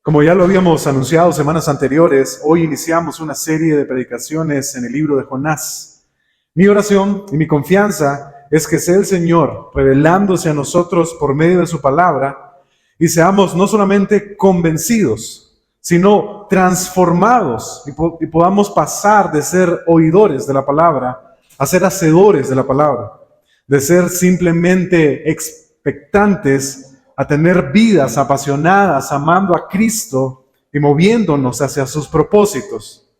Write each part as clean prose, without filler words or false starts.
Como ya lo habíamos anunciado semanas anteriores, hoy iniciamos una serie de predicaciones en el libro de Jonás. Mi oración y mi confianza es que sea el Señor revelándose a nosotros por medio de su palabra y seamos no solamente convencidos, sino transformados y podamos pasar de ser oidores de la palabra a ser hacedores de la palabra, de ser simplemente expectantes a tener vidas apasionadas, amando a Cristo y moviéndonos hacia sus propósitos,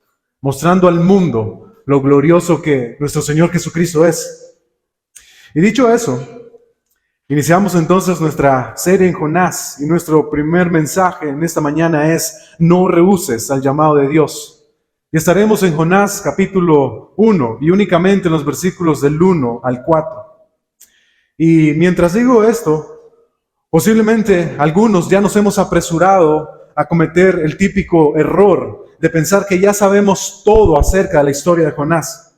mostrando al mundo lo glorioso que nuestro Señor Jesucristo es. Y dicho eso, iniciamos entonces nuestra serie en Jonás y nuestro primer mensaje en esta mañana es: no rehúses al llamado de Dios. Y estaremos en Jonás capítulo 1 y únicamente en los versículos del 1 al 4. Y mientras digo esto, posiblemente algunos ya nos hemos apresurado a cometer el típico error de pensar que ya sabemos todo acerca de la historia de Jonás.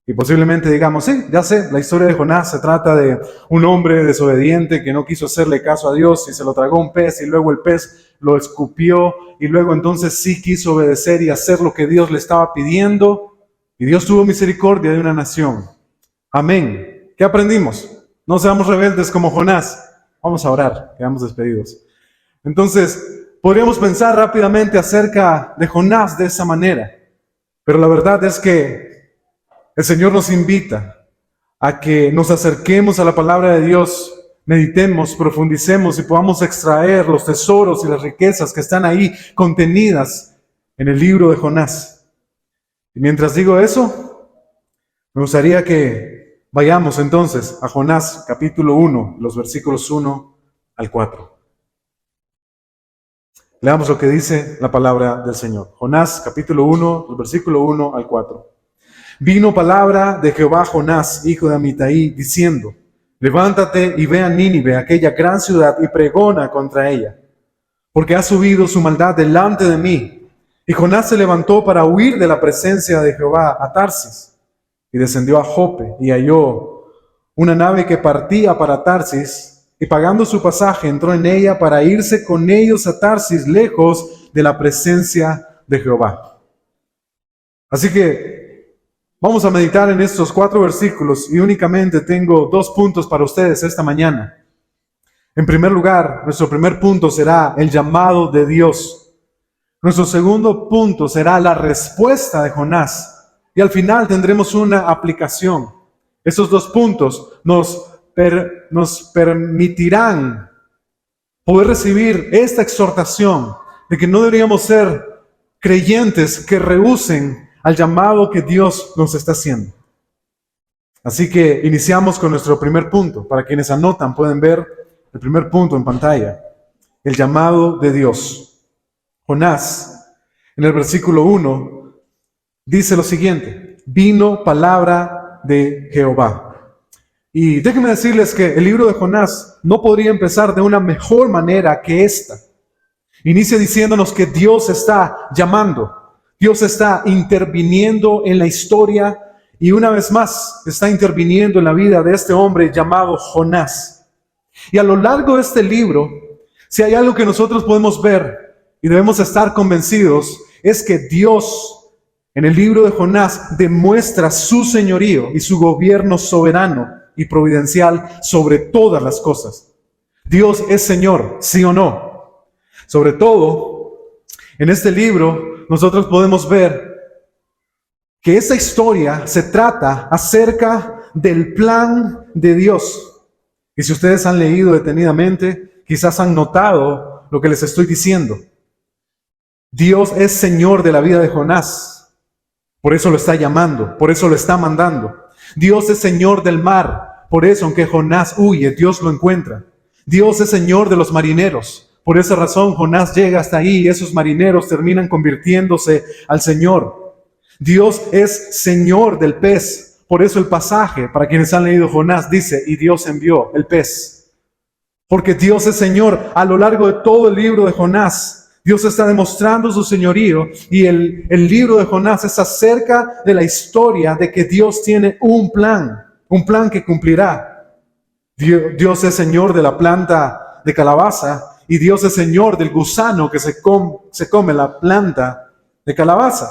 Y posiblemente digamos, sí, ya sé, la historia de Jonás se trata de un hombre desobediente que no quiso hacerle caso a Dios y se lo tragó un pez y luego el pez lo escupió y luego entonces sí quiso obedecer y hacer lo que Dios le estaba pidiendo y Dios tuvo misericordia de una nación. Amén. ¿Qué aprendimos? No seamos rebeldes como Jonás. Vamos a orar, quedamos despedidos. Entonces, podríamos pensar rápidamente acerca de Jonás de esa manera, pero la verdad es que el Señor nos invita a que nos acerquemos a la palabra de Dios, meditemos, profundicemos y podamos extraer los tesoros y las riquezas que están ahí contenidas en el libro de Jonás. Y mientras digo eso, me gustaría que vayamos entonces a Jonás capítulo 1, los versículos 1 al 4. Leamos lo que dice la palabra del Señor. Jonás capítulo 1, el versículo 1 al 4. Vino palabra de Jehová a Jonás, hijo de Amitai, diciendo: levántate y ve a Nínive, aquella gran ciudad, y pregona contra ella, porque ha subido su maldad delante de mí. Y Jonás se levantó para huir de la presencia de Jehová a Tarsis. Y descendió a Jope y halló una nave que partía para Tarsis, y pagando su pasaje entró en ella para irse con ellos a Tarsis, lejos de la presencia de Jehová. Así que vamos a meditar en estos 4 versículos y únicamente tengo 2 puntos para ustedes esta mañana. En primer lugar, nuestro primer punto será el llamado de Dios. Nuestro segundo punto será la respuesta de Jonás. Y al final tendremos una aplicación. Esos 2 puntos nos permitirán poder recibir esta exhortación de que no deberíamos ser creyentes que rehúsen al llamado que Dios nos está haciendo. Así que iniciamos con nuestro primer punto. Para quienes anotan, pueden ver el primer punto en pantalla. El llamado de Dios. Jonás, en el versículo 1, dice lo siguiente: vino palabra de Jehová. Y déjenme decirles que el libro de Jonás no podría empezar de una mejor manera que esta. Inicia diciéndonos que Dios está llamando, Dios está interviniendo en la historia y una vez más está interviniendo en la vida de este hombre llamado Jonás. Y a lo largo de este libro, si hay algo que nosotros podemos ver y debemos estar convencidos, es que Dios en el libro de Jonás demuestra su señorío y su gobierno soberano y providencial sobre todas las cosas. Dios es Señor, ¿sí o no? Sobre todo, en este libro nosotros podemos ver que esa historia se trata acerca del plan de Dios. Y si ustedes han leído detenidamente, quizás han notado lo que les estoy diciendo. Dios es Señor de la vida de Jonás. Por eso lo está llamando, por eso lo está mandando. Dios es Señor del mar, por eso aunque Jonás huye, Dios lo encuentra. Dios es Señor de los marineros, por esa razón Jonás llega hasta ahí y esos marineros terminan convirtiéndose al Señor. Dios es Señor del pez, por eso el pasaje, para quienes han leído Jonás, dice: y Dios envió el pez. Porque Dios es Señor a lo largo de todo el libro de Jonás. Dios está demostrando su señorío y el libro de Jonás es acerca de la historia de que Dios tiene un plan que cumplirá. Dios es Señor de la planta de calabaza y Dios es Señor del gusano que se come la planta de calabaza.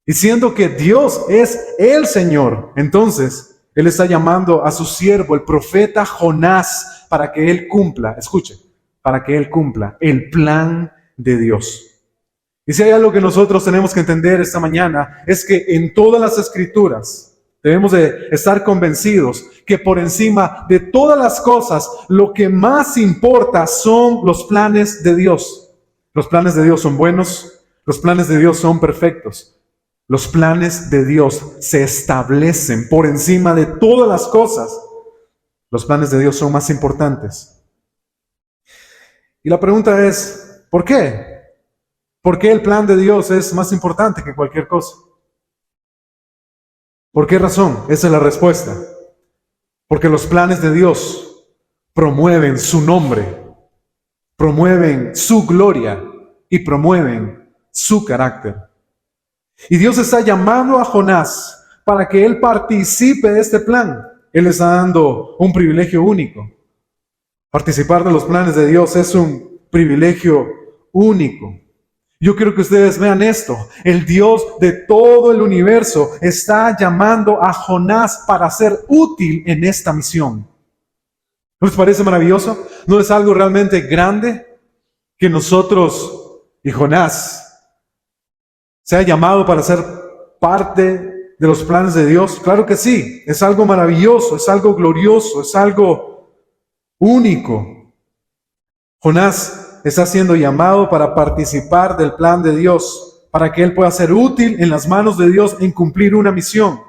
Y siendo que Dios es el Señor, entonces Él está llamando a su siervo, el profeta Jonás, para que Él cumpla, escuche, para que Él cumpla el plan de Dios. Y si hay algo que nosotros tenemos que entender esta mañana, es que en todas las Escrituras debemos de estar convencidos que por encima de todas las cosas, lo que más importa son los planes de Dios. Los planes de Dios son buenos, los planes de Dios son perfectos. Los planes de Dios se establecen por encima de todas las cosas. Los planes de Dios son más importantes. Y la pregunta es, ¿por qué? ¿Por qué el plan de Dios es más importante que cualquier cosa? ¿Por qué razón? Esa es la respuesta. Porque los planes de Dios promueven su nombre, promueven su gloria y promueven su carácter. Y Dios está llamando a Jonás para que él participe de este plan. Él está dando un privilegio único. Participar de los planes de Dios es un privilegio único. Yo quiero que ustedes vean esto. El Dios de todo el universo está llamando a Jonás para ser útil en esta misión. ¿No les parece maravilloso? ¿No es algo realmente grande que nosotros y Jonás sea llamado para ser parte de los planes de Dios? Claro que sí, es algo maravilloso, es algo glorioso, es algo único. Jonás está siendo llamado para participar del plan de Dios, para que él pueda ser útil en las manos de Dios en cumplir una misión.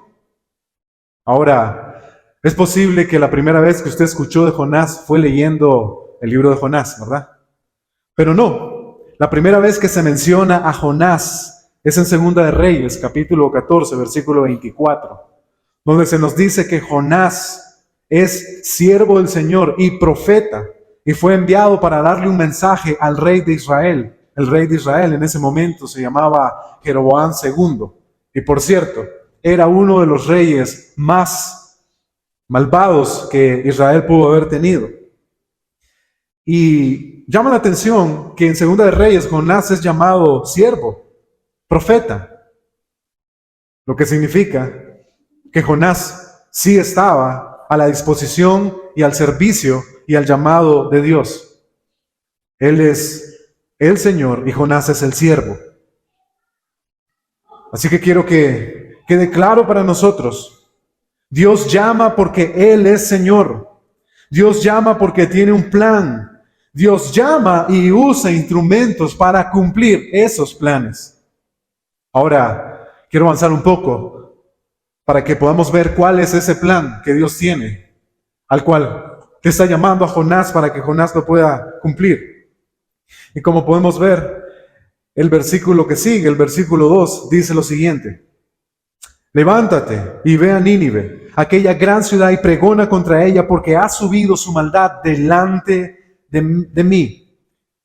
Ahora, es posible que la primera vez que usted escuchó de Jonás fue leyendo el libro de Jonás, ¿verdad? Pero no, la primera vez que se menciona a Jonás es en Segunda de Reyes, capítulo 14, versículo 24, donde se nos dice que Jonás es siervo del Señor y profeta, y fue enviado para darle un mensaje al rey de Israel. El rey de Israel en ese momento se llamaba Jeroboam II, y por cierto, era uno de los reyes más malvados que Israel pudo haber tenido. Y llama la atención que en Segunda de Reyes Jonás es llamado siervo, profeta, lo que significa que Jonás sí estaba a la disposición y al servicio y al llamado de Dios. Él es el Señor y Jonás es el siervo. Así que quiero que quede claro para nosotros, Dios llama porque Él es Señor. Dios llama porque tiene un plan. Dios llama y usa instrumentos para cumplir esos planes. Ahora, quiero avanzar un poco para que podamos ver cuál es ese plan que Dios tiene, al cual te está llamando a Jonás para que Jonás lo pueda cumplir. Y como podemos ver, el versículo que sigue, el versículo 2, dice lo siguiente: levántate y ve a Nínive, aquella gran ciudad, y pregona contra ella, porque ha subido su maldad delante de mí.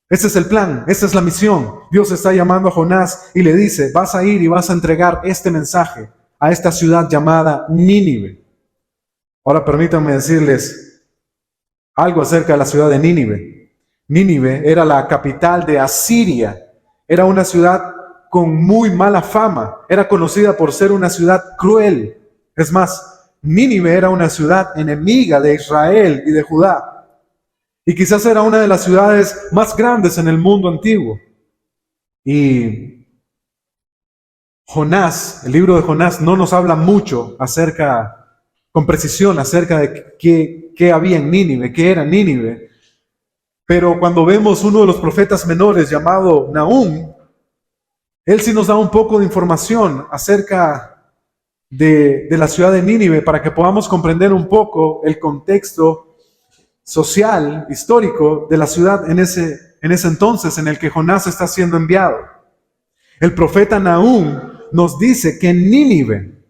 Ese es el plan, esta es la misión. Dios está llamando a Jonás y le dice, vas a ir y vas a entregar este mensaje a esta ciudad llamada Nínive. Ahora permítanme decirles algo acerca de la ciudad de Nínive. Nínive era la capital de Asiria. Era una ciudad con muy mala fama. Era conocida por ser una ciudad cruel. Es más, Nínive era una ciudad enemiga de Israel y de Judá. Y quizás era una de las ciudades más grandes en el mundo antiguo. Y Jonás, el libro de Jonás, no nos habla mucho con precisión, acerca de qué había en Nínive, qué era Nínive. Pero cuando vemos uno de los profetas menores llamado Nahum, él sí nos da un poco de información acerca de la ciudad de Nínive para que podamos comprender un poco el contexto social, histórico de la ciudad en ese entonces en el que Jonás está siendo enviado. El profeta Nahum nos dice que Nínive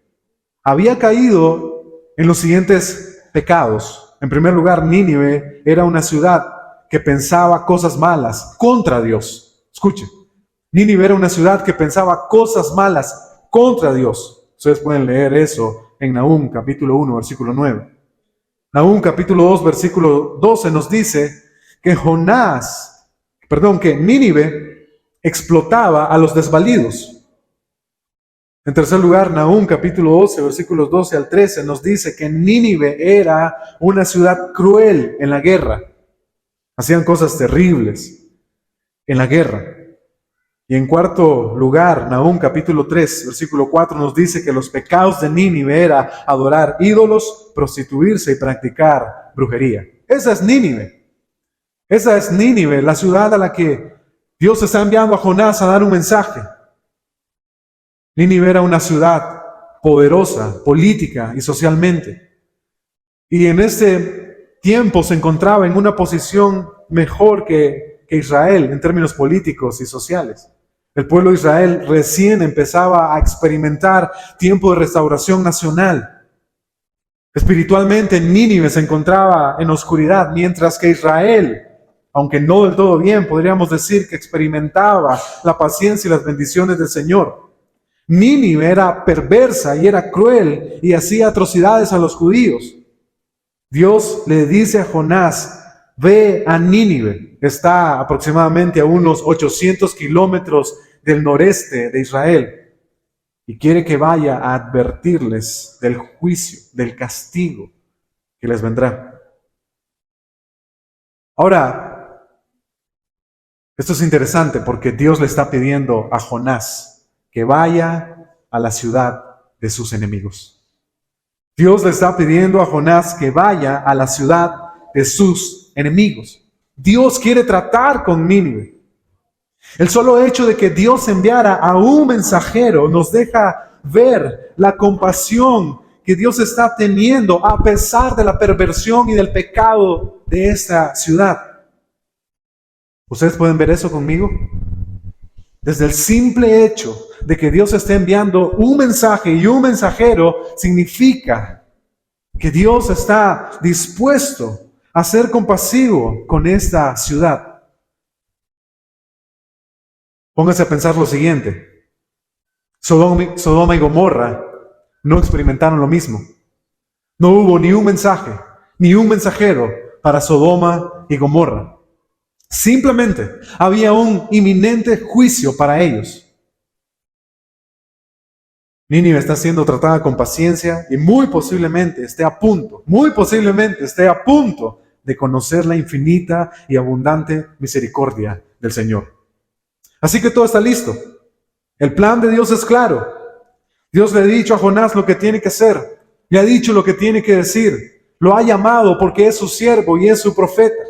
había caído en los siguientes pecados. En primer lugar, Nínive era una ciudad que pensaba cosas malas contra Dios. Escuche, Nínive era una ciudad que pensaba cosas malas contra Dios. Ustedes pueden leer eso en Nahum capítulo 1, versículo 9. Nahum capítulo 2, versículo 12 nos dice que Nínive explotaba a los desvalidos. En tercer lugar, Nahum capítulo 12, versículos 12 al 13 nos dice que Nínive era una ciudad cruel en la guerra. Hacían cosas terribles en la guerra. Y en cuarto lugar, Nahum capítulo 3, versículo 4 nos dice que los pecados de Nínive era adorar ídolos, prostituirse y practicar brujería. Esa es Nínive. Esa es Nínive, la ciudad a la que Dios está enviando a Jonás a dar un mensaje. Nínive era una ciudad poderosa, política y socialmente. Y en este tiempo se encontraba en una posición mejor que Israel en términos políticos y sociales. El pueblo de Israel recién empezaba a experimentar tiempo de restauración nacional. Espiritualmente, Nínive se encontraba en oscuridad, mientras que Israel, aunque no del todo bien, podríamos decir que experimentaba la paciencia y las bendiciones del Señor. Nínive era perversa y era cruel y hacía atrocidades a los judíos. Dios le dice a Jonás, ve a Nínive. Está aproximadamente a unos 800 kilómetros del noreste de Israel. Y quiere que vaya a advertirles del juicio, del castigo que les vendrá. Ahora, esto es interesante porque Dios le está pidiendo a Jonás que vaya a la ciudad de sus enemigos. Dios le está pidiendo a Jonás que vaya a la ciudad de sus enemigos. Dios quiere tratar con Nínive. El solo hecho de que Dios enviara a un mensajero nos deja ver la compasión que Dios está teniendo a pesar de la perversión y del pecado de esta ciudad. ¿Ustedes pueden ver eso conmigo? Desde el simple hecho de que Dios esté enviando un mensaje y un mensajero significa que Dios está dispuesto a ser compasivo con esta ciudad. Póngase a pensar lo siguiente. Sodoma y Gomorra no experimentaron lo mismo. No hubo ni un mensaje, ni un mensajero para Sodoma y Gomorra. Simplemente había un inminente juicio para ellos. Nínive está siendo tratada con paciencia y muy posiblemente esté a punto de conocer la infinita y abundante misericordia del Señor. Así que todo está listo. El plan de Dios es claro. Dios le ha dicho a Jonás lo que tiene que hacer. Le ha dicho lo que tiene que decir. Lo ha llamado porque es su siervo y es su profeta.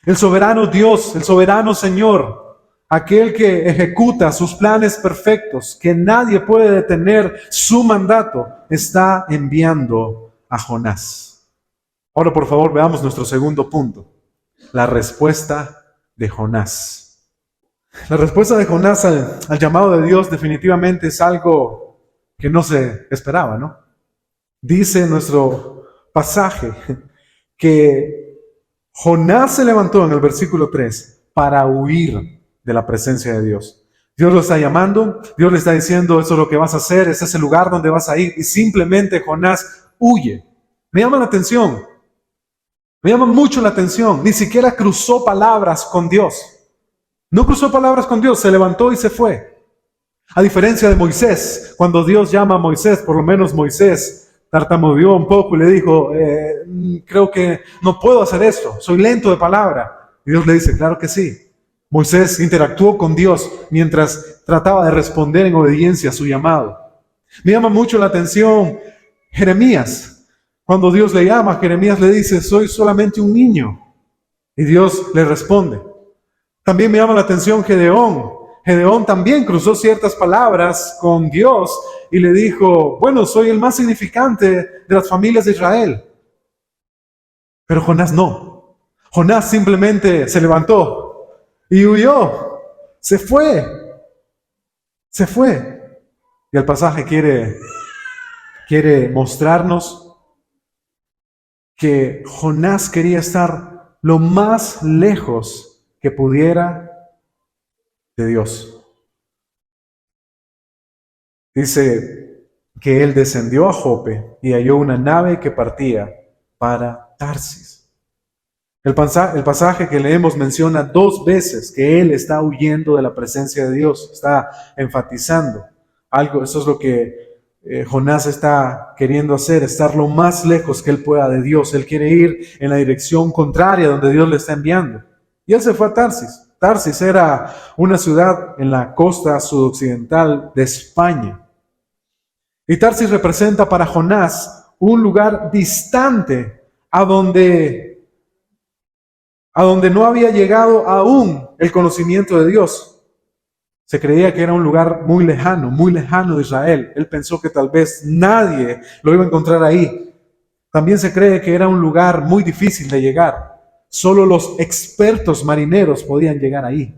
El soberano Dios, el soberano Señor, aquel que ejecuta sus planes perfectos, que nadie puede detener su mandato, está enviando a Jonás. Ahora, por favor, veamos nuestro segundo punto. La respuesta de Jonás. La respuesta de Jonás al llamado de Dios definitivamente es algo que no se esperaba, ¿no? Dice nuestro pasaje que Jonás se levantó en el versículo 3 para huir de la presencia de Dios. Dios lo está llamando, Dios le está diciendo, eso es lo que vas a hacer, ese es el lugar donde vas a ir, y simplemente Jonás huye. Me llama la atención, me llama mucho la atención, ni siquiera cruzó palabras con Dios. No cruzó palabras con Dios, se levantó y se fue. A diferencia de Moisés, cuando Dios llama a Moisés, por lo menos Moisés tartamudeó un poco y le dijo, creo que no puedo hacer esto, soy lento de palabra. Y Dios le dice, claro que sí. Moisés interactuó con Dios mientras trataba de responder en obediencia a su llamado. Me llama mucho la atención Jeremías. Cuando Dios le llama, Jeremías le dice, soy solamente un niño. Y Dios le responde. También me llama la atención Gedeón. Gedeón también cruzó ciertas palabras con Dios y le dijo, bueno, soy el más significante de las familias de Israel. Pero Jonás no. Jonás simplemente se levantó y huyó. Se fue. Se fue. Y el pasaje quiere mostrarnos que Jonás quería estar lo más lejos que pudiera de Dios. Dice que él descendió a Jope y halló una nave que partía para Tarsis. El pasaje que leemos menciona 2 veces que él está huyendo de la presencia de Dios, está enfatizando algo. Eso es lo que Jonás está queriendo hacer, estar lo más lejos que él pueda de Dios. Él quiere ir en la dirección contraria donde Dios le está enviando. Y él se fue a Tarsis. Tarsis era una ciudad en la costa sudoccidental de España. Y Tarsis representa para Jonás un lugar distante a donde no había llegado aún el conocimiento de Dios. Se creía que era un lugar muy lejano de Israel. Él pensó que tal vez nadie lo iba a encontrar ahí. También se cree que era un lugar muy difícil de llegar. Solo los expertos marineros podían llegar ahí.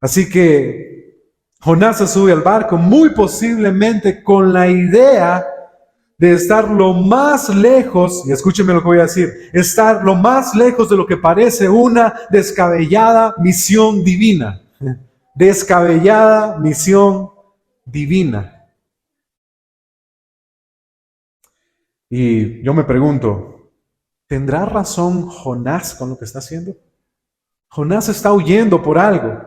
Así que Jonás se sube al barco, muy posiblemente con la idea de estar lo más lejos, y escúcheme lo que voy a decir, estar lo más lejos de lo que parece una descabellada misión divina. Descabellada misión divina. Y yo me pregunto, ¿tendrá razón Jonás con lo que está haciendo? Jonás está huyendo por algo.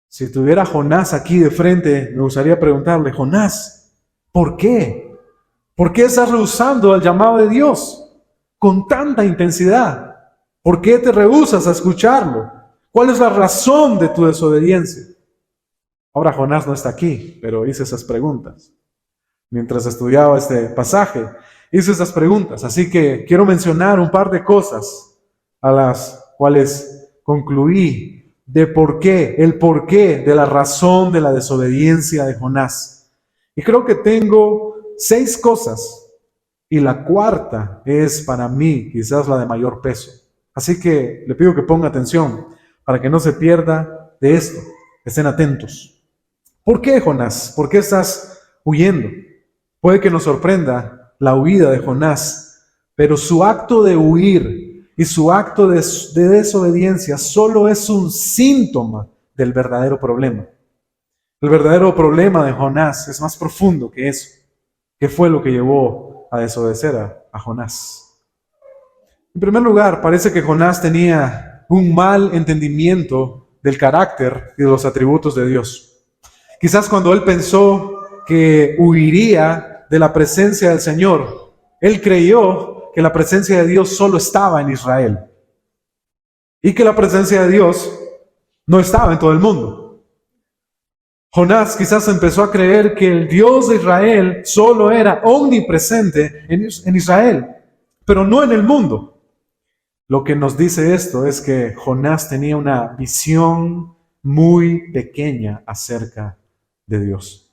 Si tuviera Jonás aquí de frente, me gustaría preguntarle, Jonás, ¿por qué? ¿Por qué estás rehusando el llamado de Dios con tanta intensidad? ¿Por qué te rehusas a escucharlo? ¿Cuál es la razón de tu desobediencia? Ahora Jonás no está aquí, pero hice esas preguntas. Mientras estudiaba este pasaje, hice esas preguntas. Así que quiero mencionar un par de cosas a las cuales concluí de el porqué de la razón de la desobediencia de Jonás. Y creo que tengo 6 cosas, y la cuarta es para mí quizás la de mayor peso. Así que le pido que ponga atención para que no se pierda de esto. Estén atentos. ¿Por qué, Jonás? ¿Por qué estás huyendo? Puede que nos sorprenda la huida de Jonás, pero su acto de huir y su acto de desobediencia solo es un síntoma del verdadero problema. El verdadero problema de Jonás es más profundo que eso. ¿Qué fue lo que llevó a desobedecer a Jonás? En primer lugar, parece que Jonás tenía un mal entendimiento del carácter y de los atributos de Dios. Quizás cuando él pensó que huiría de la presencia del Señor, él creyó que la presencia de Dios solo estaba en Israel y que la presencia de Dios no estaba en todo el mundo. Jonás quizás empezó a creer que el Dios de Israel solo era omnipresente en Israel, pero no en el mundo. Lo que nos dice esto es que Jonás tenía una visión muy pequeña acerca de Dios.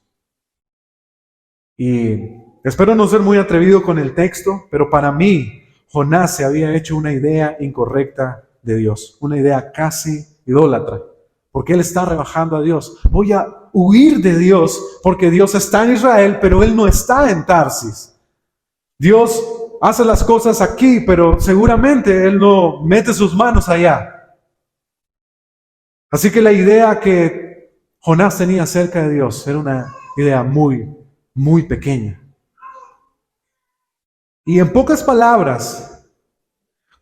Y espero no ser muy atrevido con el texto, pero para mí Jonás se había hecho una idea incorrecta de Dios, una idea casi idólatra, porque él está rebajando a Dios. Voy a huir de Dios porque Dios está en Israel, pero él no está en Tarsis. Dios hace las cosas aquí, pero seguramente él no mete sus manos allá. Así que la idea que Jonás tenía acerca de Dios era una idea muy, muy pequeña. Y en pocas palabras,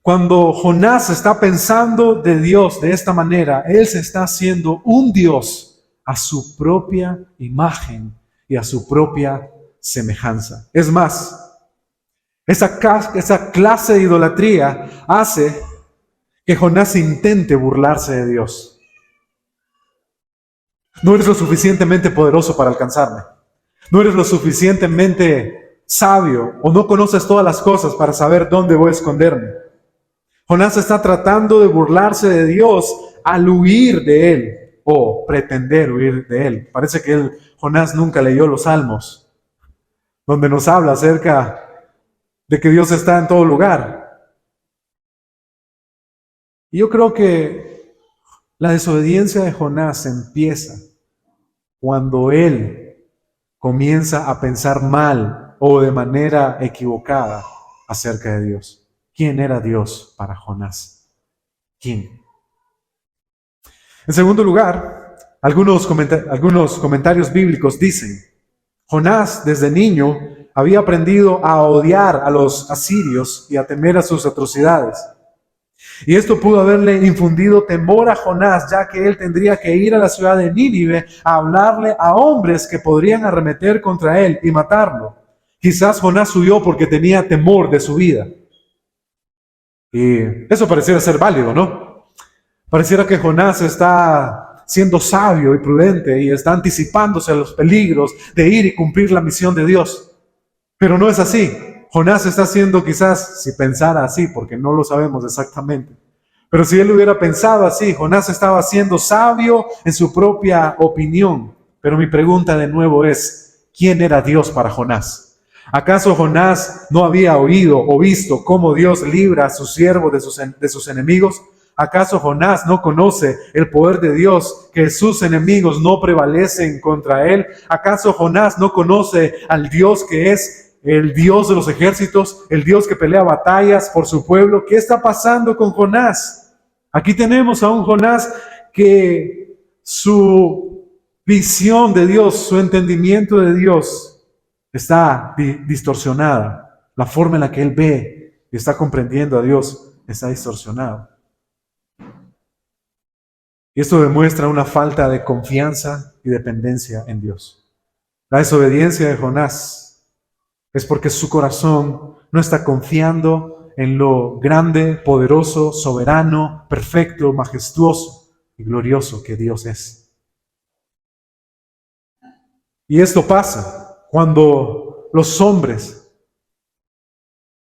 cuando Jonás está pensando de Dios de esta manera, él se está haciendo un Dios a su propia imagen y a su propia semejanza. Es más, esa clase de idolatría hace que Jonás intente burlarse de Dios. No eres lo suficientemente poderoso para alcanzarme. No eres lo suficientemente sabio o no conoces todas las cosas para saber dónde voy a esconderme. Jonás está tratando de burlarse de Dios al huir de él o pretender huir de él. Parece que Jonás nunca leyó los Salmos, donde nos habla acerca de que Dios está en todo lugar. Y yo creo que la desobediencia de Jonás empieza cuando él comienza a pensar mal o de manera equivocada acerca de Dios. ¿Quién era Dios para Jonás? ¿Quién? En segundo lugar, algunos comentarios bíblicos dicen, Jonás desde niño había aprendido a odiar a los asirios y a temer a sus atrocidades. Y esto pudo haberle infundido temor a Jonás, ya que él tendría que ir a la ciudad de Nínive a hablarle a hombres que podrían arremeter contra él y matarlo. Quizás Jonás huyó porque tenía temor de su vida. Y eso pareciera ser válido, ¿no? Pareciera que Jonás está siendo sabio y prudente y está anticipándose a los peligros de ir y cumplir la misión de Dios. Pero no es así. Jonás está haciendo quizás, si pensara así, porque no lo sabemos exactamente, pero si él hubiera pensado así, Jonás estaba siendo sabio en su propia opinión. Pero mi pregunta de nuevo es, ¿quién era Dios para Jonás? ¿Acaso Jonás no había oído o visto cómo Dios libra a su siervo de sus enemigos? ¿Acaso Jonás no conoce el poder de Dios, que sus enemigos no prevalecen contra él? ¿Acaso Jonás no conoce al Dios que es el Dios de los ejércitos, el Dios que pelea batallas por su pueblo? ¿Qué está pasando con Jonás? Aquí tenemos a un Jonás que su visión de Dios, su entendimiento de Dios está distorsionada. La forma en la que él ve y está comprendiendo a Dios está distorsionada. Y esto demuestra una falta de confianza y dependencia en Dios. La desobediencia de Jonás es porque su corazón no está confiando en lo grande, poderoso, soberano, perfecto, majestuoso y glorioso que Dios es. Y esto pasa cuando los hombres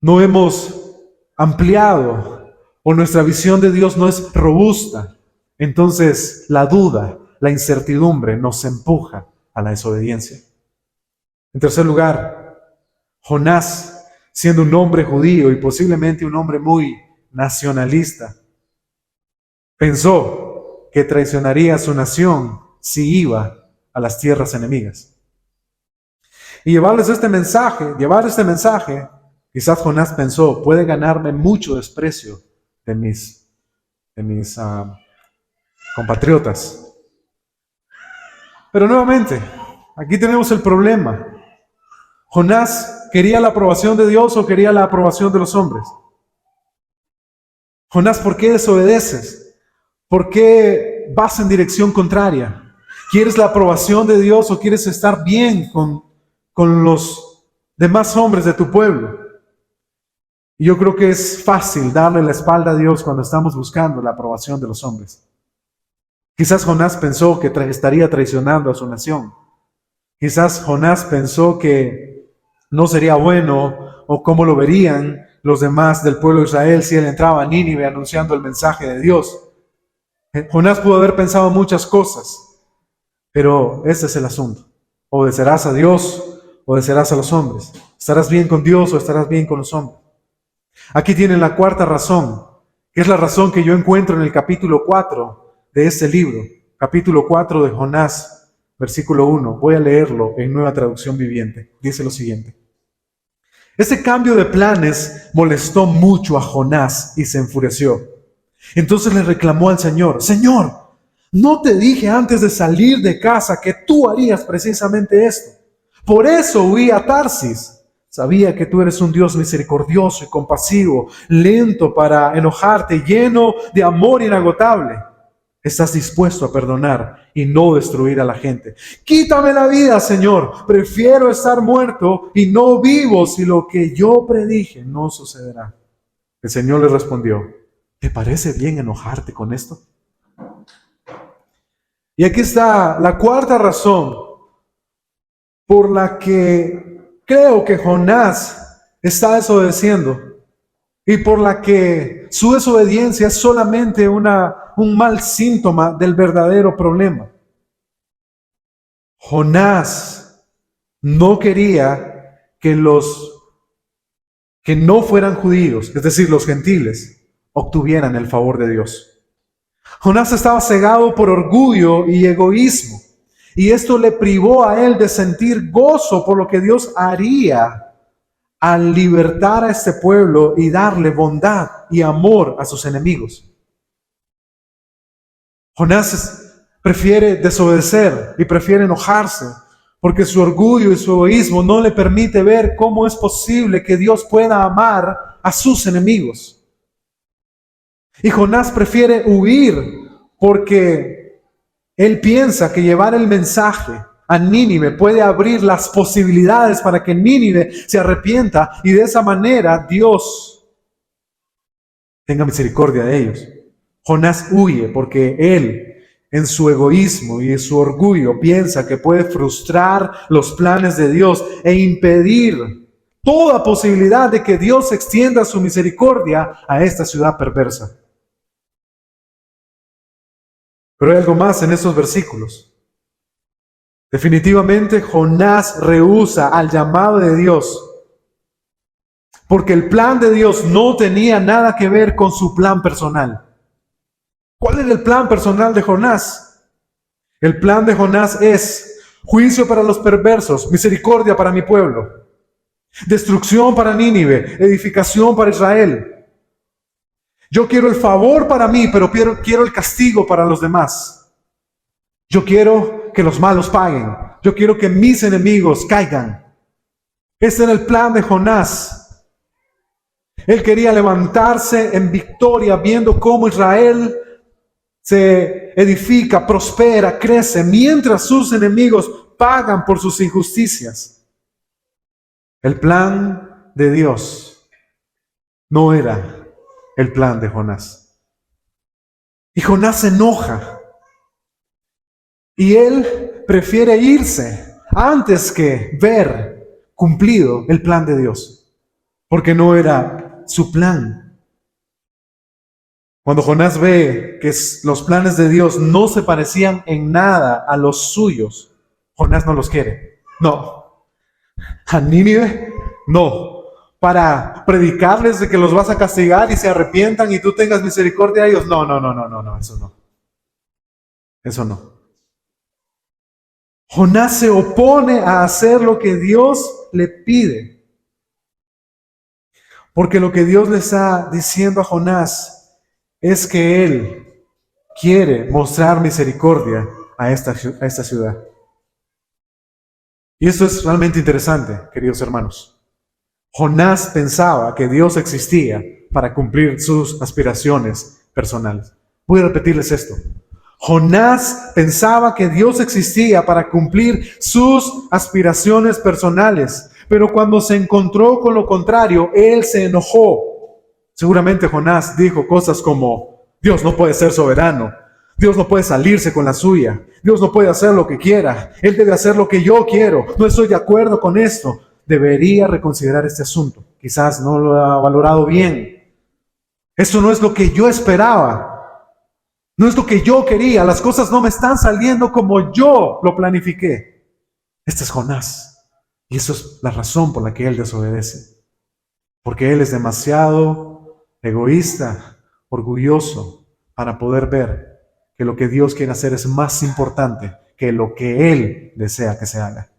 no hemos ampliado o nuestra visión de Dios no es robusta. Entonces la duda, la incertidumbre nos empuja a la desobediencia. En tercer lugar, Jonás, siendo un hombre judío y posiblemente un hombre muy nacionalista, pensó que traicionaría a su nación si iba a las tierras enemigas. Y llevar este mensaje, quizás Jonás pensó, puede ganarme mucho desprecio de mis compatriotas. Pero nuevamente, aquí tenemos el problema. ¿Jonás quería la aprobación de Dios o quería la aprobación de los hombres? Jonás, ¿por qué desobedeces? ¿Por qué vas en dirección contraria? ¿Quieres la aprobación de Dios o quieres estar bien con los demás hombres de tu pueblo? Y yo creo que es fácil darle la espalda a Dios cuando estamos buscando la aprobación de los hombres. Quizás Jonás pensó que estaría traicionando a su nación. Quizás Jonás pensó que no sería bueno o cómo lo verían los demás del pueblo de Israel si él entraba a Nínive anunciando el mensaje de Dios. Jonás pudo haber pensado muchas cosas, pero ese es el asunto. Obedecerás a Dios, obedecerás a los hombres. ¿Estarás bien con Dios o estarás bien con los hombres? Aquí tienen la cuarta razón, que es la razón que yo encuentro en el capítulo 4 de este libro. Capítulo 4 de Jonás, versículo 1. Voy a leerlo en Nueva Traducción Viviente. Dice lo siguiente. Ese cambio de planes molestó mucho a Jonás y se enfureció. Entonces le reclamó al Señor, Señor, ¿no te dije antes de salir de casa que tú harías precisamente esto? Por eso huí a Tarsis. Sabía que tú eres un Dios misericordioso y compasivo, lento para enojarte, lleno de amor inagotable. Estás dispuesto a perdonar y no destruir a la gente. Quítame la vida, Señor. Prefiero estar muerto y no vivo si lo que yo predije no sucederá. El Señor le respondió, ¿te parece bien enojarte con esto? Y aquí está la cuarta razón por la que creo que Jonás está desobedeciendo y por la que su desobediencia es solamente un mal síntoma del verdadero problema. Jonás no quería que los que no fueran judíos, es decir, los gentiles, obtuvieran el favor de Dios. Jonás estaba cegado por orgullo y egoísmo, y esto le privó a él de sentir gozo por lo que Dios haría al libertar a este pueblo y darle bondad y amor a sus enemigos. Jonás prefiere desobedecer y prefiere enojarse porque su orgullo y su egoísmo no le permite ver cómo es posible que Dios pueda amar a sus enemigos. Y Jonás prefiere huir porque él piensa que llevar el mensaje a Nínive puede abrir las posibilidades para que Nínive se arrepienta y de esa manera Dios tenga misericordia de ellos. Jonás huye porque él, en su egoísmo y en su orgullo, piensa que puede frustrar los planes de Dios e impedir toda posibilidad de que Dios extienda su misericordia a esta ciudad perversa. Pero hay algo más en esos versículos. Definitivamente Jonás rehúsa al llamado de Dios, porque el plan de Dios no tenía nada que ver con su plan personal. ¿Cuál era el plan personal de Jonás? El plan de Jonás es juicio para los perversos, misericordia para mi pueblo, destrucción para Nínive, edificación para Israel. Yo quiero el favor para mí, pero quiero el castigo para los demás. Yo quiero que los malos paguen. Yo quiero que mis enemigos caigan. Ese era el plan de Jonás. Él quería levantarse en victoria viendo cómo Israel se edifica, prospera, crece, mientras sus enemigos pagan por sus injusticias. El plan de Dios no era el plan de Jonás. Y Jonás se enoja. Y él prefiere irse antes que ver cumplido el plan de Dios. Porque no era su plan. Cuando Jonás ve que los planes de Dios no se parecían en nada a los suyos, Jonás no los quiere. No. A Nínive, no. Para predicarles de que los vas a castigar y se arrepientan y tú tengas misericordia de ellos. No, eso no. Eso no. Jonás se opone a hacer lo que Dios le pide. Porque lo que Dios le está diciendo a Jonás es que él quiere mostrar misericordia a esta ciudad. Y esto es realmente interesante, queridos hermanos. Jonás pensaba que Dios existía para cumplir sus aspiraciones personales. Voy a repetirles esto. Jonás pensaba que Dios existía para cumplir sus aspiraciones personales, pero cuando se encontró con lo contrario, él se enojó. Seguramente Jonás dijo cosas como: Dios no puede ser soberano, Dios no puede salirse con la suya, Dios no puede hacer lo que quiera, Él debe hacer lo que yo quiero, no estoy de acuerdo con esto. Debería reconsiderar este asunto. Quizás no lo ha valorado bien. Eso no es lo que yo esperaba. No es lo que yo quería. Las cosas no me están saliendo como yo lo planifiqué. Este es Jonás. Y eso es la razón por la que él desobedece. Porque él es demasiado egoísta, orgulloso, para poder ver que lo que Dios quiere hacer es más importante que lo que él desea que se haga.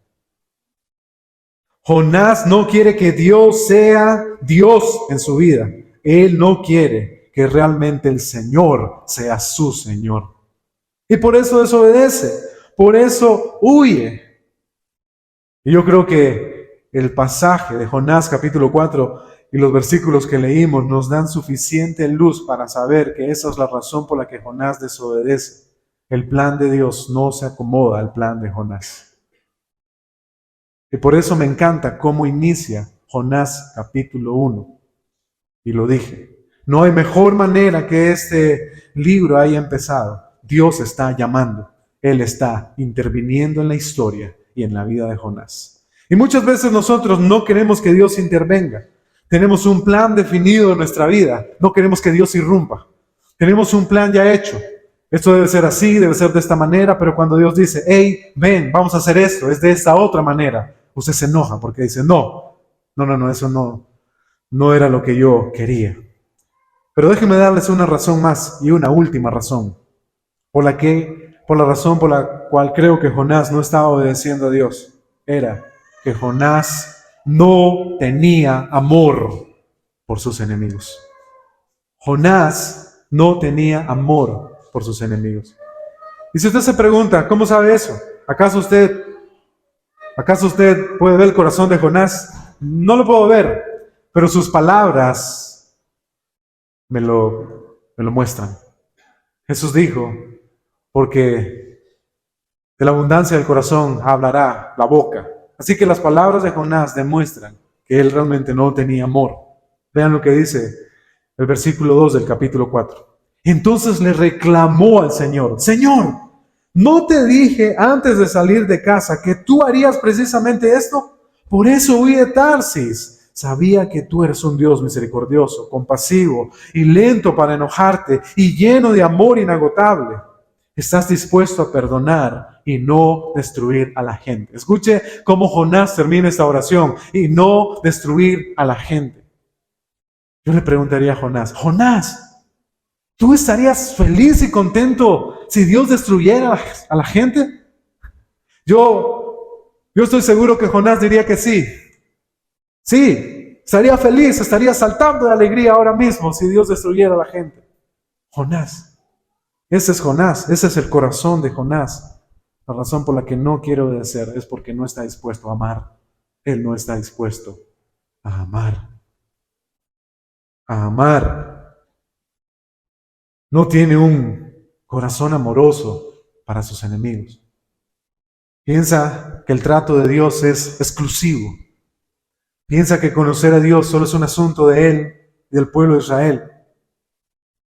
Jonás no quiere que Dios sea Dios en su vida. Él no quiere que realmente el Señor sea su Señor. Y por eso desobedece, por eso huye. Y yo creo que el pasaje de Jonás capítulo 4 y los versículos que leímos nos dan suficiente luz para saber que esa es la razón por la que Jonás desobedece. El plan de Dios no se acomoda al plan de Jonás. Y por eso me encanta cómo inicia Jonás capítulo 1. Y lo dije, no hay mejor manera que este libro haya empezado. Dios está llamando, Él está interviniendo en la historia y en la vida de Jonás. Y muchas veces nosotros no queremos que Dios intervenga. Tenemos un plan definido en nuestra vida, no queremos que Dios irrumpa. Tenemos un plan ya hecho. Esto debe ser así, debe ser de esta manera, pero cuando Dios dice: hey, ven, vamos a hacer esto, es de esta otra manera, usted se enoja porque dice: no, eso no era lo que yo quería. Pero déjenme darles una razón más y una última razón, por la razón por la cual creo que Jonás no estaba obedeciendo a Dios, era que Jonás no tenía amor por sus enemigos. Jonás no tenía amor por sus enemigos. Y si usted se pregunta, ¿cómo sabe eso? ¿Acaso usted puede ver el corazón de Jonás? No lo puedo ver, pero sus palabras me lo me lo muestran. Jesús dijo, porque de la abundancia del corazón hablará la boca. Así que las palabras de Jonás demuestran que él realmente no tenía amor. Vean lo que dice el versículo 2 del capítulo 4. Entonces le reclamó al Señor, Señor, ¿no te dije antes de salir de casa que tú harías precisamente esto? Por eso huí de Tarsis. Sabía que tú eres un Dios misericordioso, compasivo y lento para enojarte y lleno de amor inagotable. Estás dispuesto a perdonar y no destruir a la gente. Escuche cómo Jonás termina esta oración, y no destruir a la gente. Yo le preguntaría a Jonás, Jonás, ¿tú estarías feliz y contento si Dios destruyera a la gente? Yo estoy seguro que Jonás diría que sí. Sí, estaría feliz, estaría saltando de alegría ahora mismo si Dios destruyera a la gente. Jonás, ese es Jonás, ese es el corazón de Jonás. La razón por la que no quiere obedecer es porque no está dispuesto a amar. Él no está dispuesto a amar. A amar. No tiene un corazón amoroso para sus enemigos. Piensa que el trato de Dios es exclusivo. Piensa que conocer a Dios solo es un asunto de Él y del pueblo de Israel.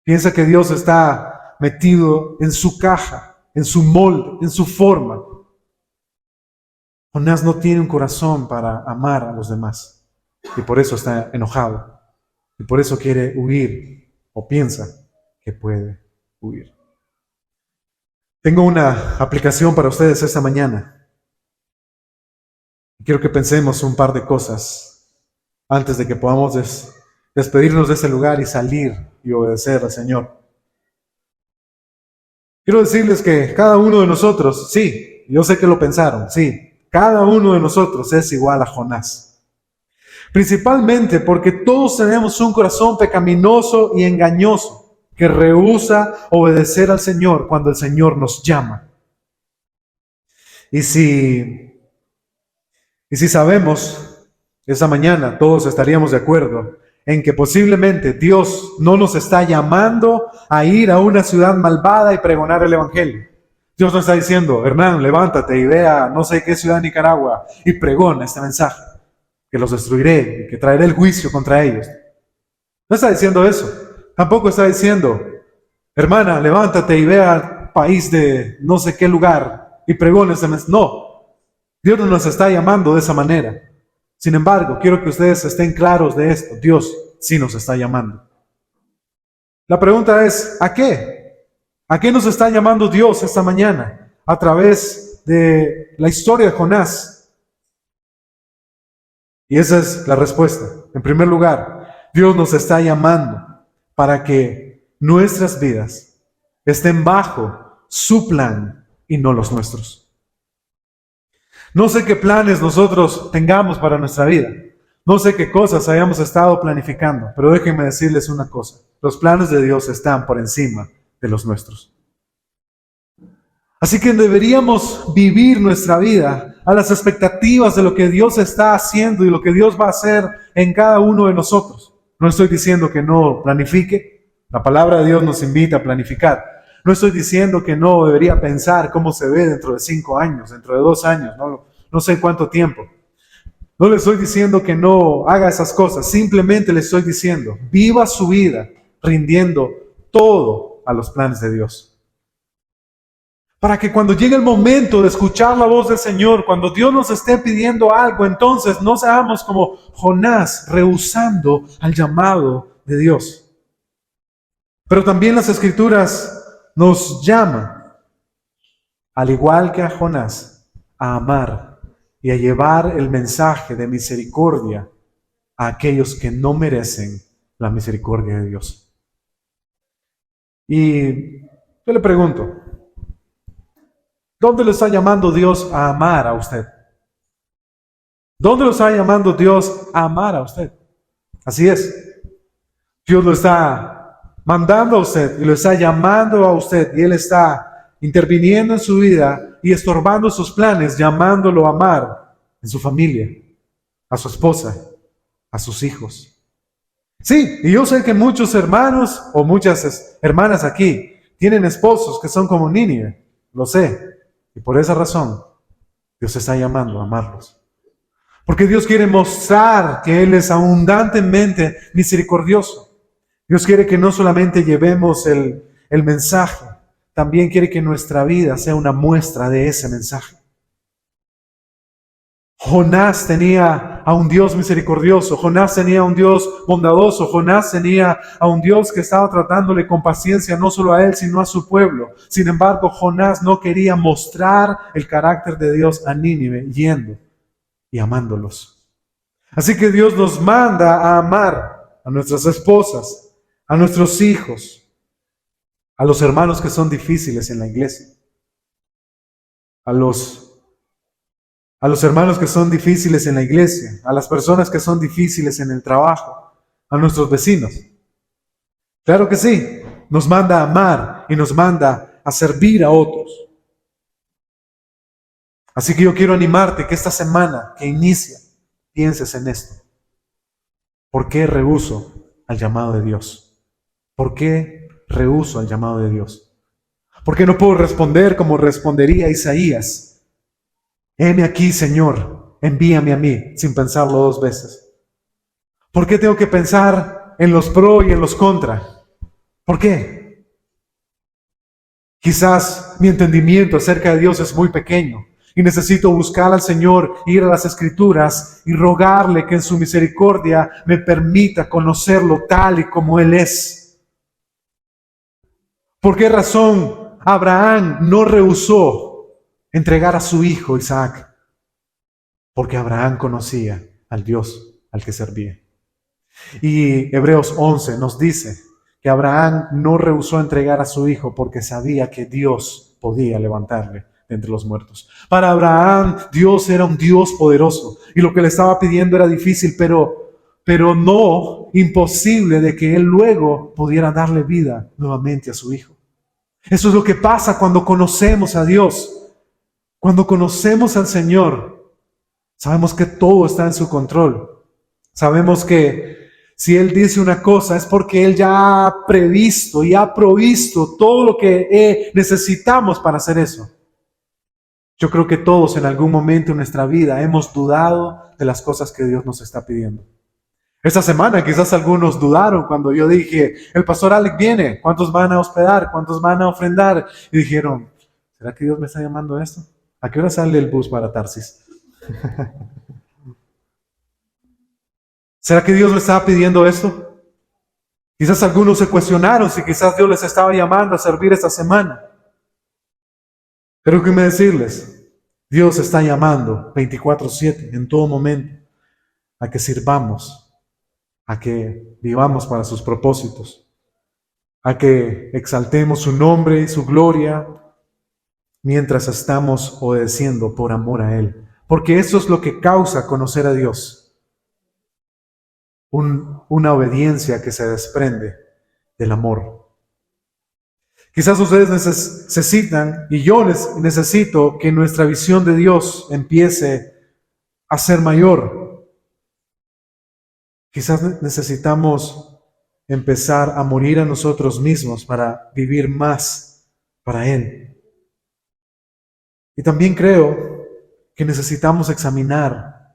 Piensa que Dios está metido en su caja, en su molde, en su forma. Jonás no tiene un corazón para amar a los demás y por eso está enojado y por eso quiere huir o piensa que puede huir. Tengo una aplicación para ustedes esta mañana. Quiero que pensemos un par de cosas antes de que podamos despedirnos de este lugar y salir y obedecer al Señor. Quiero decirles que cada uno de nosotros, sí, yo sé que lo pensaron, sí, cada uno de nosotros es igual a Jonás. Principalmente porque todos tenemos un corazón pecaminoso y engañoso que rehúsa obedecer al Señor cuando el Señor nos llama. Y si sabemos, esta mañana todos estaríamos de acuerdo en que posiblemente Dios no nos está llamando a ir a una ciudad malvada y pregonar el Evangelio. Dios nos está diciendo, Hernán, levántate y ve a no sé qué ciudad de Nicaragua y pregona este mensaje, que los destruiré y que traeré el juicio contra ellos. No está diciendo eso. Tampoco está diciendo, hermana, levántate y ve al país de no sé qué lugar y pregona este mensaje. No. Dios no nos está llamando de esa manera. Sin embargo, quiero que ustedes estén claros de esto. Dios sí nos está llamando. La pregunta es, ¿a qué? ¿A qué nos está llamando Dios esta mañana? A través de la historia de Jonás. Y esa es la respuesta. En primer lugar, Dios nos está llamando para que nuestras vidas estén bajo su plan y no los nuestros. No sé qué planes nosotros tengamos para nuestra vida. No sé qué cosas hayamos estado planificando, pero déjenme decirles una cosa. Los planes de Dios están por encima de los nuestros. Así que deberíamos vivir nuestra vida a las expectativas de lo que Dios está haciendo y lo que Dios va a hacer en cada uno de nosotros. No estoy diciendo que no planifique. La palabra de Dios nos invita a planificar. No estoy diciendo que no debería pensar cómo se ve dentro de 5 años, dentro de 2 años, no sé cuánto tiempo. No le estoy diciendo que no haga esas cosas, simplemente le estoy diciendo, viva su vida rindiendo todo a los planes de Dios. Para que cuando llegue el momento de escuchar la voz del Señor, cuando Dios nos esté pidiendo algo, entonces no seamos como Jonás rehusando al llamado de Dios. Pero también las Escrituras nos llaman, al igual que a Jonás, a amar y a llevar el mensaje de misericordia a aquellos que no merecen la misericordia de Dios. Y yo le pregunto, ¿dónde lo está llamando Dios a amar a usted? ¿Dónde lo está llamando Dios a amar a usted? Así es. Dios lo está mandando a usted y lo está llamando a usted y Él está interviniendo en su vida y estorbando sus planes, llamándolo a amar en su familia, a su esposa, a sus hijos. Sí, y yo sé que muchos hermanos o muchas hermanas aquí tienen esposos que son como Nínive, lo sé. Y por esa razón, Dios está llamando a amarlos. Porque Dios quiere mostrar que Él es abundantemente misericordioso. Dios quiere que no solamente llevemos el mensaje, también quiere que nuestra vida sea una muestra de ese mensaje. Jonás tenía a un Dios misericordioso, Jonás tenía a un Dios bondadoso, Jonás tenía a un Dios que estaba tratándole con paciencia no solo a él, sino a su pueblo. Sin embargo, Jonás no quería mostrar el carácter de Dios a Nínive, yendo y amándolos. Así que Dios nos manda a amar a nuestras esposas, a nuestros hijos, a los hermanos que son difíciles en la iglesia, a los hermanos que son difíciles en la iglesia, a las personas que son difíciles en el trabajo, a nuestros vecinos. Claro que sí, nos manda a amar y nos manda a servir a otros. Así que yo quiero animarte que esta semana que inicia, pienses en esto. ¿Por qué rehúso al llamado de Dios? ¿Por qué rehúso al llamado de Dios? ¿Por qué no puedo responder como respondería Isaías? Heme aquí, Señor, envíame a mí, sin pensarlo dos veces. ¿Por qué tengo que pensar en los pro y en los contra? ¿Por qué? Quizás mi entendimiento acerca de Dios es muy pequeño y necesito buscar al Señor, ir a las Escrituras y rogarle que en su misericordia me permita conocerlo tal y como Él es. ¿Por qué razón Abraham no rehusó entregar a su hijo Isaac? Porque Abraham conocía al Dios al que servía. Y Hebreos 11 nos dice que Abraham no rehusó entregar a su hijo porque sabía que Dios podía levantarle de entre los muertos. Para Abraham, Dios era un Dios poderoso y lo que le estaba pidiendo era difícil, pero no imposible de que él luego pudiera darle vida nuevamente a su hijo. Eso es lo que pasa cuando conocemos a Dios. Cuando conocemos al Señor, sabemos que todo está en su control. Sabemos que si Él dice una cosa es porque Él ya ha previsto y ha provisto todo lo que necesitamos para hacer eso. Yo creo que todos en algún momento en nuestra vida hemos dudado de las cosas que Dios nos está pidiendo. Esta semana quizás algunos dudaron cuando yo dije, el pastor Alex viene, ¿cuántos van a hospedar? ¿Cuántos van a ofrendar? Y dijeron, ¿será que Dios me está llamando a esto? ¿A qué hora sale el bus para Tarsis? ¿Será que Dios me estaba pidiendo esto? Quizás algunos se cuestionaron si quizás Dios les estaba llamando a servir esta semana. Pero déjenme decirles, Dios está llamando 24/7 en todo momento a que sirvamos, a que vivamos para sus propósitos, a que exaltemos su nombre y su gloria mientras estamos obedeciendo por amor a Él. Porque eso es lo que causa conocer a Dios. Una obediencia que se desprende del amor. Quizás ustedes necesitan, y yo necesito, que nuestra visión de Dios empiece a ser mayor. Quizás necesitamos empezar a morir a nosotros mismos para vivir más para Él. Y también creo que necesitamos examinar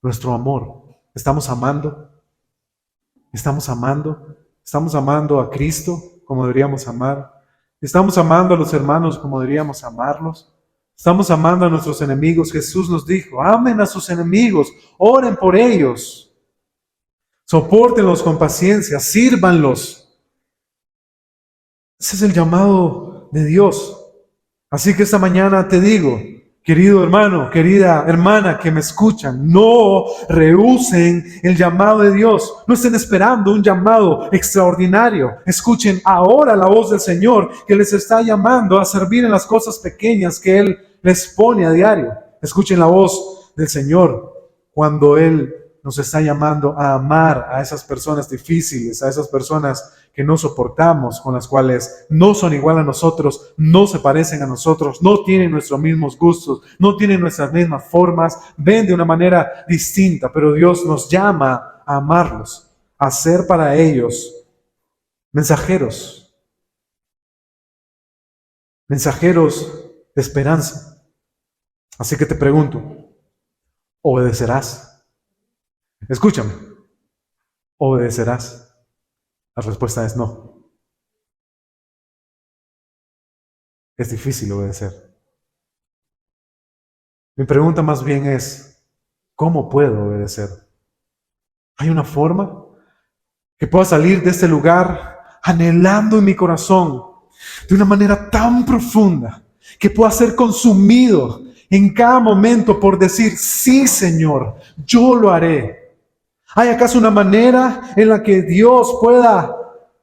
nuestro amor. ¿Estamos amando? ¿Estamos amando? ¿Estamos amando a Cristo como deberíamos amar? ¿Estamos amando a los hermanos como deberíamos amarlos? ¿Estamos amando a nuestros enemigos? Jesús nos dijo, amen a sus enemigos, oren por ellos, sopórtenlos con paciencia, sírvanlos. Ese es el llamado de Dios. Así que esta mañana te digo, querido hermano, querida hermana que me escuchan, no rehúsen el llamado de Dios. No estén esperando un llamado extraordinario. Escuchen ahora la voz del Señor que les está llamando a servir en las cosas pequeñas que Él les pone a diario. Escuchen la voz del Señor cuando Él nos está llamando a amar a esas personas difíciles, a esas personas que no soportamos, con las cuales no son igual a nosotros, no se parecen a nosotros, no tienen nuestros mismos gustos, no tienen nuestras mismas formas, ven de una manera distinta, pero Dios nos llama a amarlos, a ser para ellos mensajeros, mensajeros de esperanza. Así que te pregunto, ¿obedecerás? Escúchame, ¿obedecerás? La respuesta es no. Es difícil obedecer. Mi pregunta más bien es, ¿cómo puedo obedecer? ¿Hay una forma que pueda salir de este lugar anhelando en mi corazón de una manera tan profunda que pueda ser consumido en cada momento por decir, sí, Señor, yo lo haré? ¿Hay acaso una manera en la que Dios pueda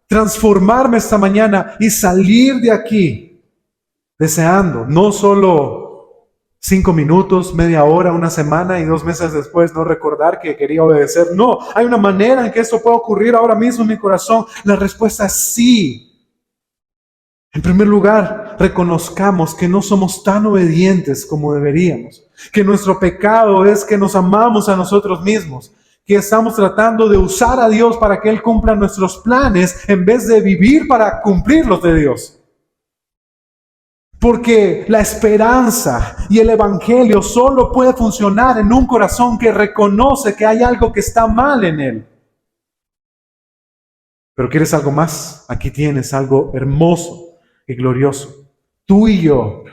transformarme esta mañana y salir de aquí deseando no solo 5 minutos, media hora, una semana y 2 meses después no recordar que quería obedecer? No, hay una manera en que esto pueda ocurrir ahora mismo en mi corazón. La respuesta es sí. En primer lugar, reconozcamos que no somos tan obedientes como deberíamos, que nuestro pecado es que nos amamos a nosotros mismos, que estamos tratando de usar a Dios para que Él cumpla nuestros planes en vez de vivir para cumplir los de Dios. Porque la esperanza y el evangelio solo puede funcionar en un corazón que reconoce que hay algo que está mal en él. Pero ¿quieres algo más? Aquí tienes algo hermoso y glorioso. Tú y yo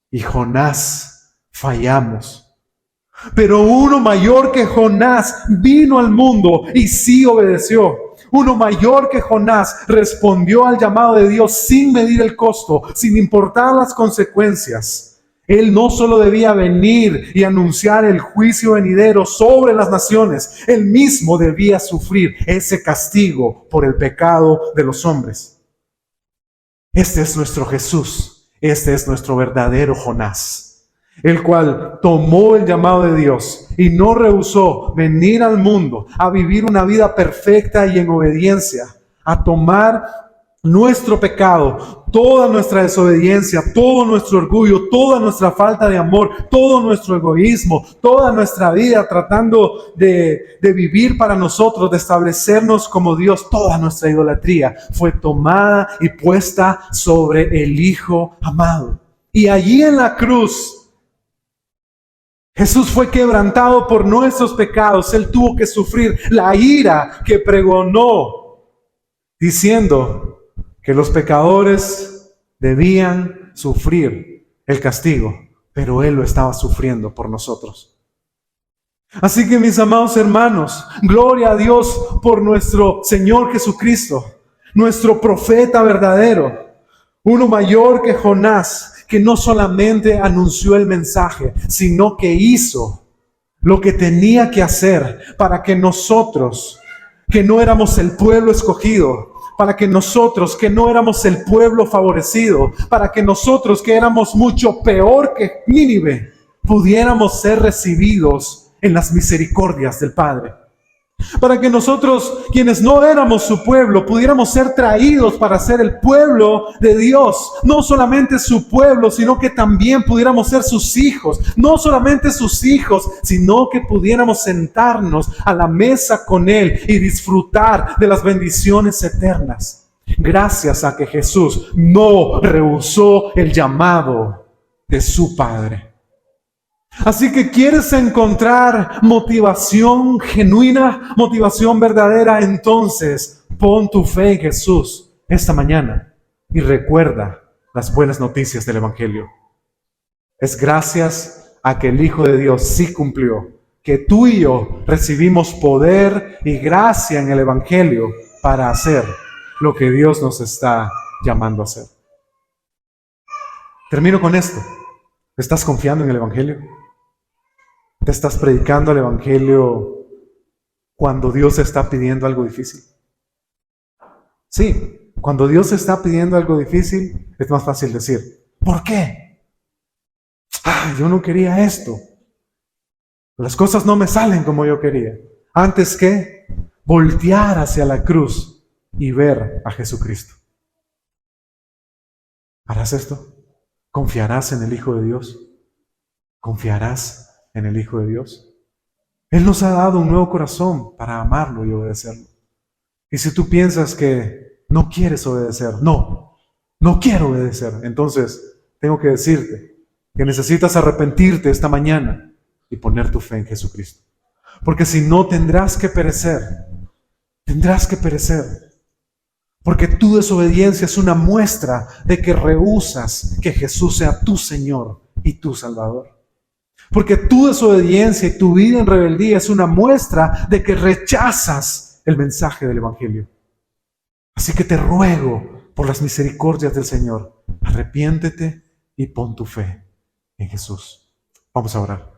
y Jonás fallamos. Pero uno mayor que Jonás vino al mundo y sí obedeció. Uno mayor que Jonás respondió al llamado de Dios sin medir el costo, sin importar las consecuencias. Él no solo debía venir y anunciar el juicio venidero sobre las naciones, él mismo debía sufrir ese castigo por el pecado de los hombres. Este es nuestro Jesús, este es nuestro verdadero Jonás, el cual tomó el llamado de Dios y no rehusó venir al mundo a vivir una vida perfecta y en obediencia, a tomar nuestro pecado, toda nuestra desobediencia, todo nuestro orgullo, toda nuestra falta de amor, todo nuestro egoísmo, toda nuestra vida tratando de vivir para nosotros, de establecernos como Dios. Toda nuestra idolatría fue tomada y puesta sobre el Hijo amado. Y allí en la cruz, Jesús fue quebrantado por nuestros pecados. Él tuvo que sufrir la ira que pregonó, diciendo que los pecadores debían sufrir el castigo, pero Él lo estaba sufriendo por nosotros. Así que, mis amados hermanos, gloria a Dios por nuestro Señor Jesucristo, nuestro profeta verdadero, uno mayor que Jonás, que no solamente anunció el mensaje, sino que hizo lo que tenía que hacer para que nosotros, que no éramos el pueblo escogido, para que nosotros, que no éramos el pueblo favorecido, para que nosotros, que éramos mucho peor que Nínive, pudiéramos ser recibidos en las misericordias del Padre. Para que nosotros, quienes no éramos su pueblo, pudiéramos ser traídos para ser el pueblo de Dios. No solamente su pueblo, sino que también pudiéramos ser sus hijos. No solamente sus hijos, sino que pudiéramos sentarnos a la mesa con Él y disfrutar de las bendiciones eternas. Gracias a que Jesús no rehusó el llamado de su Padre. Así que ¿quieres encontrar motivación genuina, motivación verdadera? Entonces pon tu fe en Jesús esta mañana y recuerda las buenas noticias del Evangelio. Es gracias a que el Hijo de Dios sí cumplió, que tú y yo recibimos poder y gracia en el Evangelio para hacer lo que Dios nos está llamando a hacer. Termino con esto. ¿Estás confiando en el Evangelio? ¿Te estás predicando el Evangelio cuando Dios está pidiendo algo difícil? Sí, cuando Dios está pidiendo algo difícil, es más fácil decir, ¿por qué? Yo no quería esto. Las cosas no me salen como yo quería. Antes que voltear hacia la cruz y ver a Jesucristo. ¿Harás esto? ¿Confiarás en el Hijo de Dios? ¿Confiarás en el Hijo de Dios? Él nos ha dado un nuevo corazón para amarlo y obedecerlo. Y si tú piensas que no quieres obedecer, no quiero obedecer, entonces tengo que decirte que necesitas arrepentirte esta mañana y poner tu fe en Jesucristo. Porque si no, tendrás que perecer. Tendrás que perecer. Porque tu desobediencia es una muestra de que rehusas que Jesús sea tu Señor y tu Salvador. Porque tu desobediencia y tu vida en rebeldía es una muestra de que rechazas el mensaje del Evangelio. Así que te ruego por las misericordias del Señor, arrepiéntete y pon tu fe en Jesús. Vamos a orar.